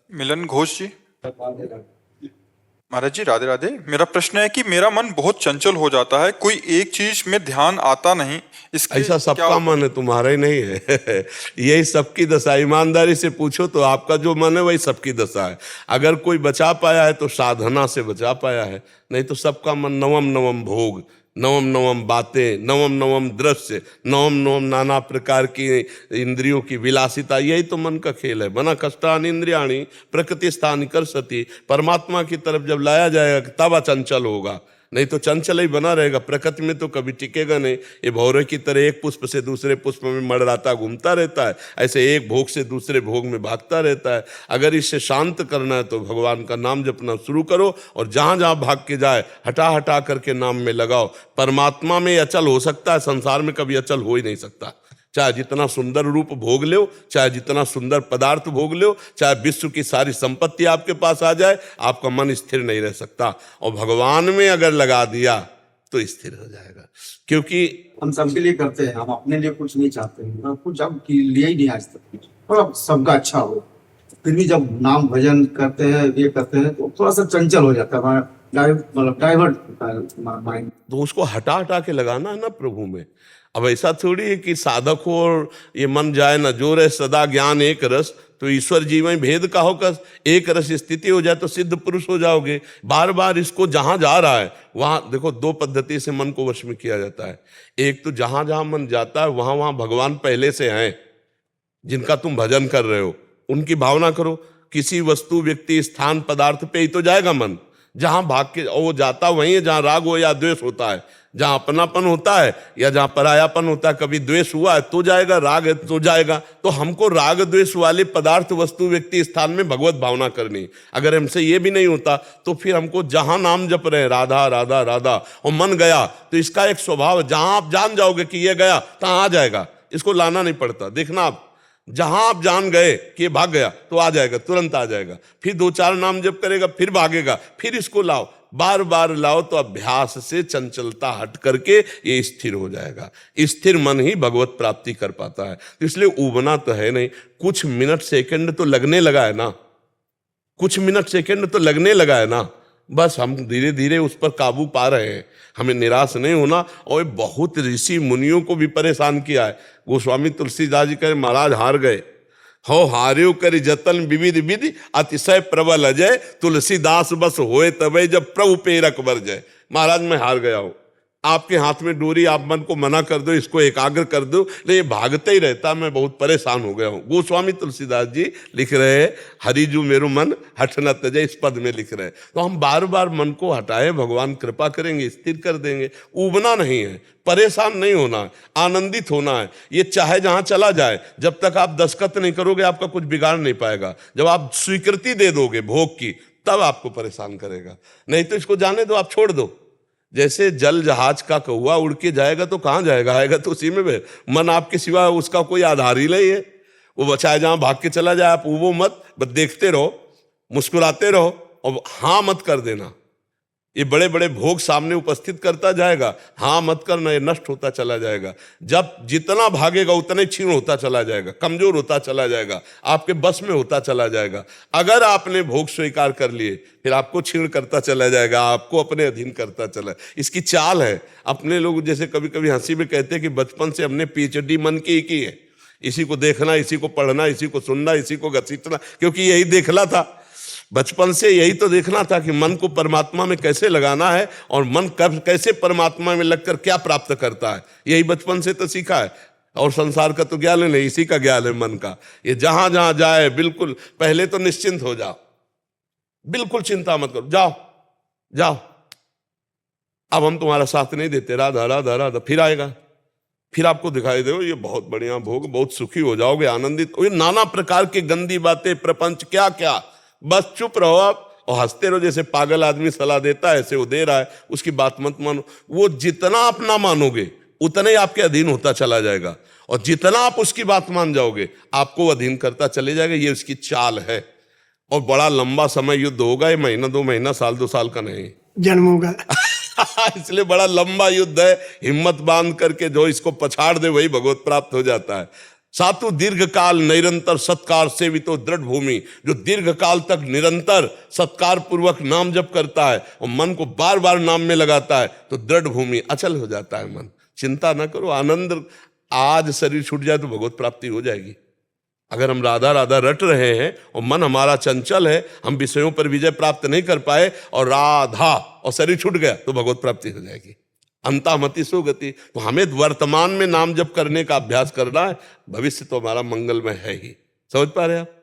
मिलन घोष जी। महाराज जी राधे राधे। मेरा प्रश्न है कि मेरा मन बहुत चंचल हो जाता है, कोई एक चीज में ध्यान आता नहीं, इसके ऐसा क्या सबका मन है, तुम्हारा ही नहीं है। यही सबकी दशा। ईमानदारी से पूछो तो आपका जो मन है वही सबकी दशा है। अगर कोई बचा पाया है तो साधना से बचा पाया है, नहीं तो सबका मन नवम नवम भोग, नवम नवम बातें, नवम नवम दृश्य, नवम नवम नाना प्रकार की इंद्रियों की विलासिता, यही तो मन का खेल है। बना कष्टानि इंद्रियाणि प्रकृति स्थान कर सती। परमात्मा की तरफ जब लाया जाएगा तब अचंचल होगा, नहीं तो चंचल ही बना रहेगा। प्रकृति में तो कभी टिकेगा नहीं। ये भौरे की तरह एक पुष्प से दूसरे पुष्प में मड़राता घूमता रहता है, ऐसे एक भोग से दूसरे भोग में भागता रहता है। अगर इसे शांत करना है तो भगवान का नाम जपना शुरू करो, और जहाँ जहाँ भाग के जाए हटा हटा करके नाम में लगाओ। परमात्मा में अचल हो सकता है, संसार में कभी अचल हो ही नहीं सकता। चाहे जितना सुंदर रूप भोग लो, चाहे जितना सुंदर पदार्थ भोग लो, चाहे विश्व की सारी संपत्ति आपके पास आ जाए, आपका मन स्थिर नहीं रह सकता। और भगवान में अगर लगा दिया तो स्थिर हो जाएगा। क्योंकि हम सबके लिए करते हैं, हम अपने लिए कुछ नहीं चाहते हैं, कुछ अब लिया ही नहीं आज तक कुछ, थोड़ा सबका अच्छा हो। फिर भी जब नाम भजन करते हैं, ये करते हैं, तो थोड़ा सा चंचल हो जाता है हमारा, मतलब डाइवर्ट होता है माइंड। तो उसको हटा हटा के लगाना है ना प्रभु में। अब ऐसा थोड़ी है कि साधक हो और ये मन जाए न जोर है सदा ज्ञान एक रस, तो ईश्वर जी में भेद का होकर एक रस स्थिति हो जाए तो सिद्ध पुरुष हो जाओगे। बार बार इसको जहां जा रहा है वहां देखो, दो पद्धति से मन को वश में किया जाता है। एक तो जहां जहां मन जाता है वहां वहां भगवान पहले से हैं, जिनका तुम भजन कर रहे हो उनकी भावना करो। किसी वस्तु व्यक्ति स्थान पदार्थ पे ही तो जाएगा मन। जहां भाग के वो जाता वहीं है जहां राग हो या द्वेष होता है, जहां अपनापन होता है या जहां परायापन होता है। कभी द्वेष हुआ है तो जाएगा, राग है तो जाएगा। तो हमको राग द्वेष वाले पदार्थ वस्तु व्यक्ति स्थान में भगवत भावना करनी। अगर हमसे ये भी नहीं होता तो फिर हमको जहां नाम जप रहे हैं राधा राधा राधा और मन गया, तो इसका एक स्वभाव है, जहां आप जान जाओगे कि ये गया तहां आ जाएगा। इसको लाना नहीं पड़ता। देखना आप जहां आप जान गए कि ये भाग गया तो आ जाएगा, तुरंत आ जाएगा। फिर दो चार नाम जप करेगा, फिर भागेगा, फिर इसको लाओ, बार बार लाओ, तो अभ्यास से चंचलता हट करके ये स्थिर हो जाएगा। स्थिर मन ही भगवत प्राप्ति कर पाता है। तो इसलिए उबना तो है नहीं, कुछ मिनट सेकंड तो लगने लगा है ना, कुछ मिनट सेकंड तो लगने लगा है ना। बस हम धीरे धीरे उस पर काबू पा रहे हैं। हमें निराश नहीं होना। और बहुत ऋषि मुनियों को भी परेशान किया है। गोस्वामी तुलसीदास जी कहे महाराज हार गए हो, हार्यो करी जतन विविध विधि अतिशय प्रबल अजय, तुलसीदास बस होए तबे जब प्रभु पेरक बर जाए। महाराज मैं हार गया हूं, आपके हाथ में डोरी, आप मन को मना कर दो, इसको एकाग्र कर दो, लेकिन ये भागते ही रहता, मैं बहुत परेशान हो गया हूं। गोस्वामी तुलसीदास जी लिख रहे हैं हरिजू मेरो मन हठ न तजे, इस पद में लिख रहे हैं। तो हम बार बार मन को हटाए, भगवान कृपा करेंगे, स्थिर कर देंगे। उबना नहीं है, परेशान नहीं होना है, आनंदित होना है। ये चाहे जहां चला जाए, जब तक आप दस्तखत नहीं करोगे आपका कुछ बिगाड़ नहीं पाएगा। जब आप स्वीकृति दे दोगे भोग की, तब आपको परेशान करेगा। नहीं तो इसको जाने दो, आप छोड़ दो। जैसे जल जहाज का कौवा उड़ के जाएगा तो कहाँ जाएगा, आएगा तो उसी में। मन आपके सिवा उसका कोई आधार ही नहीं है। वो बचाए जहां भाग के चला जाए, आप वो मत, बस देखते रहो, मुस्कुराते रहो और हाँ मत कर देना। ये बड़े बड़े भोग सामने उपस्थित करता जाएगा, हाँ मत करना, ये नष्ट होता चला जाएगा। जब जितना भागेगा उतना ही क्षीण होता चला जाएगा, कमजोर होता चला जाएगा, आपके बस में होता चला जाएगा। अगर आपने भोग स्वीकार कर लिए फिर आपको क्षीण करता चला जाएगा, आपको अपने अधीन करता चला। इसकी चाल है। अपने लोग जैसे कभी कभी हंसी में कहते हैं कि बचपन से हमने पीएचडी मन की है, इसी को देखना, इसी को पढ़ना, इसी को सुनना, इसी को घसीटना, क्योंकि यही देखना था बचपन से। यही तो देखना था कि मन को परमात्मा में कैसे लगाना है और मन कब कैसे परमात्मा में लगकर क्या प्राप्त करता है। यही बचपन से तो सीखा है। और संसार का तो ज्ञान नहीं, इसी का ज्ञान है मन का। ये जहां जहां जाए बिल्कुल पहले तो निश्चिंत हो जाओ, बिल्कुल चिंता मत करो, जाओ जाओ, अब हम तुम्हारा साथ नहीं देते, राधा राधा राधा, फिर आएगा, फिर आपको दिखाई दे ये बहुत बढ़िया भोग, बहुत सुखी हो जाओगे, आनंदित। ये नाना प्रकार की गंदी बातें, प्रपंच, क्या क्या, बस चुप रहो आप और हंसते रहो। जैसे पागल आदमी सलाह देता है ऐसे वो दे रहा है, उसकी बात मत मानो। वो जितना आप ना मानोगे उतना ही आपके अधीन होता चला जाएगा, और जितना आप उसकी बात मान जाओगे आपको अधीन करता चले जाएगा। ये उसकी चाल है। और बड़ा लंबा समय युद्ध होगा, ये महीना दो महीना साल दो साल का नहीं, जन्म होगा। इसलिए बड़ा लंबा युद्ध है। हिम्मत बांध करके जो इसको पछाड़ दे वही भगवत प्राप्त हो जाता है। सातु दीर्घ काल निरंतर सत्कार सेवितो दृढ़ भूमि। जो दीर्घ काल तक निरंतर सत्कार पूर्वक नाम जप करता है और मन को बार बार नाम में लगाता है तो दृढ़ भूमि, अचल हो जाता है मन। चिंता ना करो, आनंद, आज शरीर छूट जाए तो भगवत प्राप्ति हो जाएगी। अगर हम राधा राधा रट रहे हैं और मन हमारा चंचल है, हम विषयों पर विजय प्राप्त नहीं कर पाए और राधा और शरीर छूट गया तो भगवत प्राप्ति हो जाएगी। अंतामति सुगति। तो हमें वर्तमान में नाम जप करने का अभ्यास करना है, भविष्य तो हमारा मंगलमय है ही। समझ पा रहे हैं आप?